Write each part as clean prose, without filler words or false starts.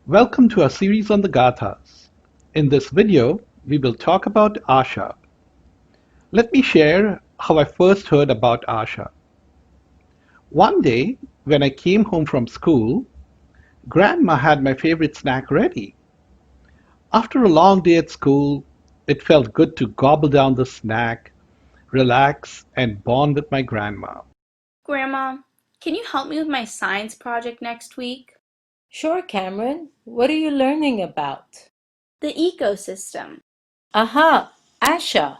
Welcome to our series on the Gathas. In this video, we will talk about Asha. Let me share how I first heard about Asha. One day, when I came home from school, Grandma had my favorite snack ready. After a long day at school, it felt good to gobble down the snack, relax, and bond with my grandma. Grandma, can you help me with my science project next week? Sure, Cameron. What are you learning about? The ecosystem. Aha, Asha.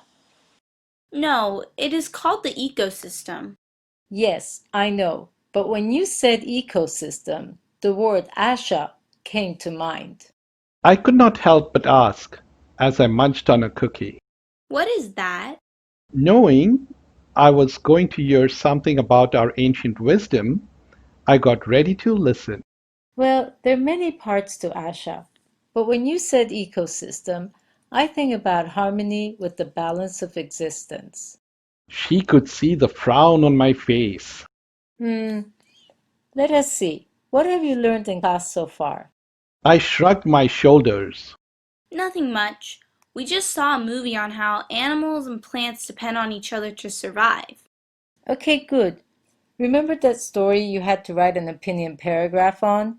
No, it is called the ecosystem. Yes, I know. But when you said ecosystem, the word Asha came to mind. I could not help but ask as I munched on a cookie. What is that? Knowing I was going to hear something about our ancient wisdom, I got ready to listen. Well, there are many parts to Asha. But when you said ecosystem, I think about harmony with the balance of existence. She could see the frown on my face. Hmm, let us see. What have you learned in class so far? I shrugged my shoulders. Nothing much. We just saw a movie on how animals and plants depend on each other to survive. Okay, good. Remember that story you had to write an opinion paragraph on?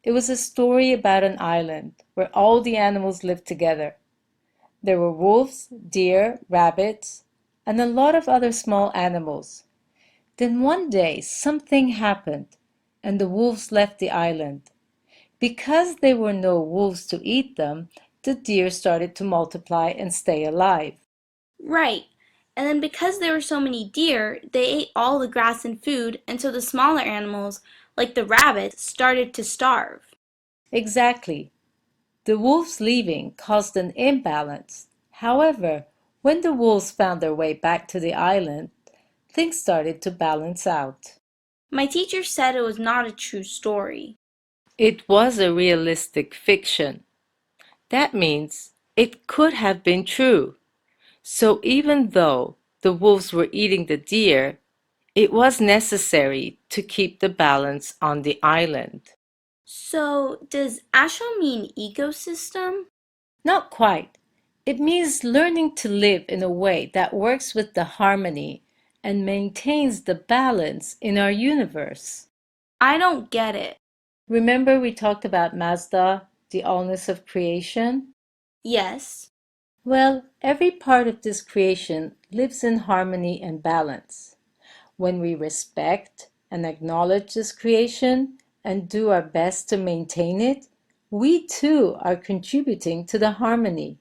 It was a story about an island where all the animals lived together. There were wolves, deer, rabbits, and a lot of other small animals. Then one day something happened, and the wolves left the island. Because there were no wolves to eat them, the deer started to multiply and stay alive. Right. And then because there were so many deer, they ate all the grass and food, and so the smaller animals, like the rabbits, started to starve. Exactly. The wolves leaving caused an imbalance. However, when the wolves found their way back to the island, things started to balance out. My teacher said it was not a true story. It was a realistic fiction. That means it could have been true. So even though the wolves were eating the deer, it was necessary to keep the balance on the island. So, does Asha mean ecosystem? Not quite. It means learning to live in a way that works with the harmony and maintains the balance in our universe. I don't get it. Remember we talked about Mazda, the allness of creation? Yes. Well, every part of this creation lives in harmony and balance. When we respect and acknowledge this creation and do our best to maintain it, we too are contributing to the harmony.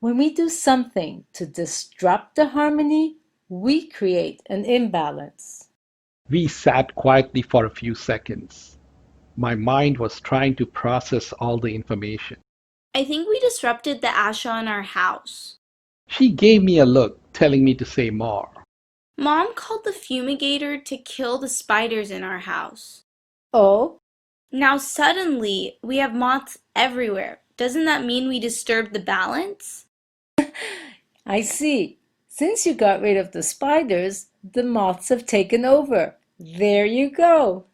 When we do something to disrupt the harmony, we create an imbalance. We sat quietly for a few seconds. My mind was trying to process all the information. I think we disrupted the Asha in our house. She gave me a look, telling me to say more. Mom called the fumigator to kill the spiders in our house. Oh, Now suddenly we have moths everywhere. Doesn't that mean we disturbed the balance? I see. Since you got rid of the spiders, the moths have taken over. There you go.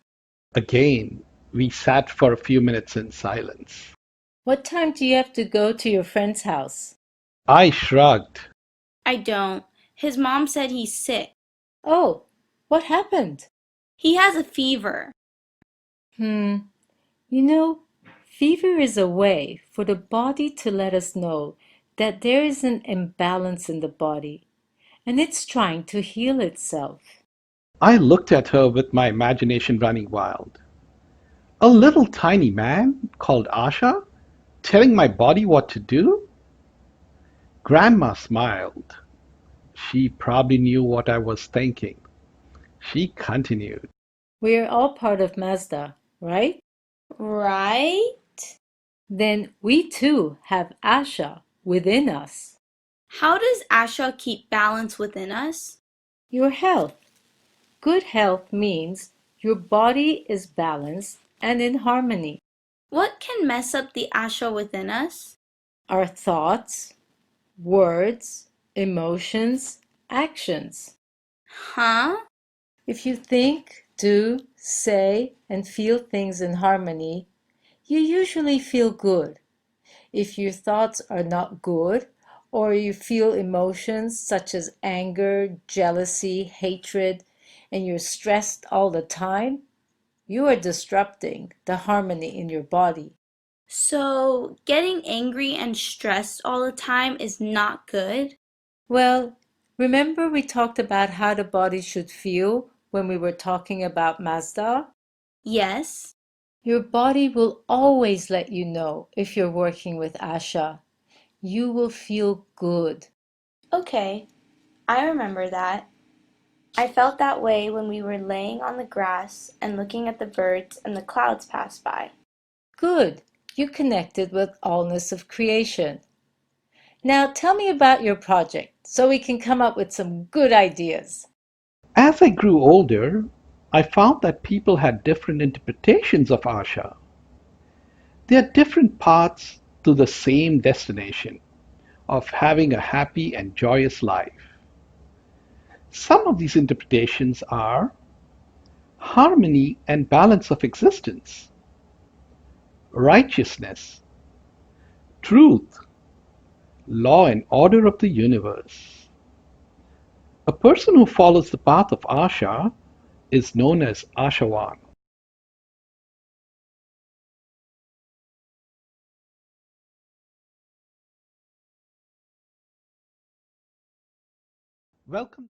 Again, we sat for a few minutes in silence. What time do you have to go to your friend's house? I shrugged. I don't. His mom said he's sick. Oh, what happened? He has a fever. Hmm, you know, fever is a way for the body to let us know that there is an imbalance in the body and it's trying to heal itself. I looked at her with my imagination running wild. A little tiny man called Asha telling my body what to do? Grandma smiled. She probably knew what I was thinking. She continued. We are all part of Mazda, right? Right? Then we too have Asha within us. How does Asha keep balance within us? Your health. Good health means your body is balanced and in harmony. What can mess up the Asha within us? Our thoughts, words, emotions, actions. Huh? If you think, do, say, and feel things in harmony, you usually feel good. If your thoughts are not good, or you feel emotions such as anger, jealousy, hatred, and you're stressed all the time, you are disrupting the harmony in your body. So, getting angry and stressed all the time is not good? Well, remember we talked about how the body should feel when we were talking about Mazda? Yes. Your body will always let you know if you're working with Asha. You will feel good. Okay, I remember that. I felt that way when we were laying on the grass and looking at the birds and the clouds pass by. Good. You connected with allness of creation. Now tell me about your project so we can come up with some good ideas. As I grew older, I found that people had different interpretations of Asha. There are different paths to the same destination of having a happy and joyous life. Some of these interpretations are harmony and balance of existence, righteousness, truth, law and order of the universe. A person who follows the path of Asha is known as Ashawan. Welcome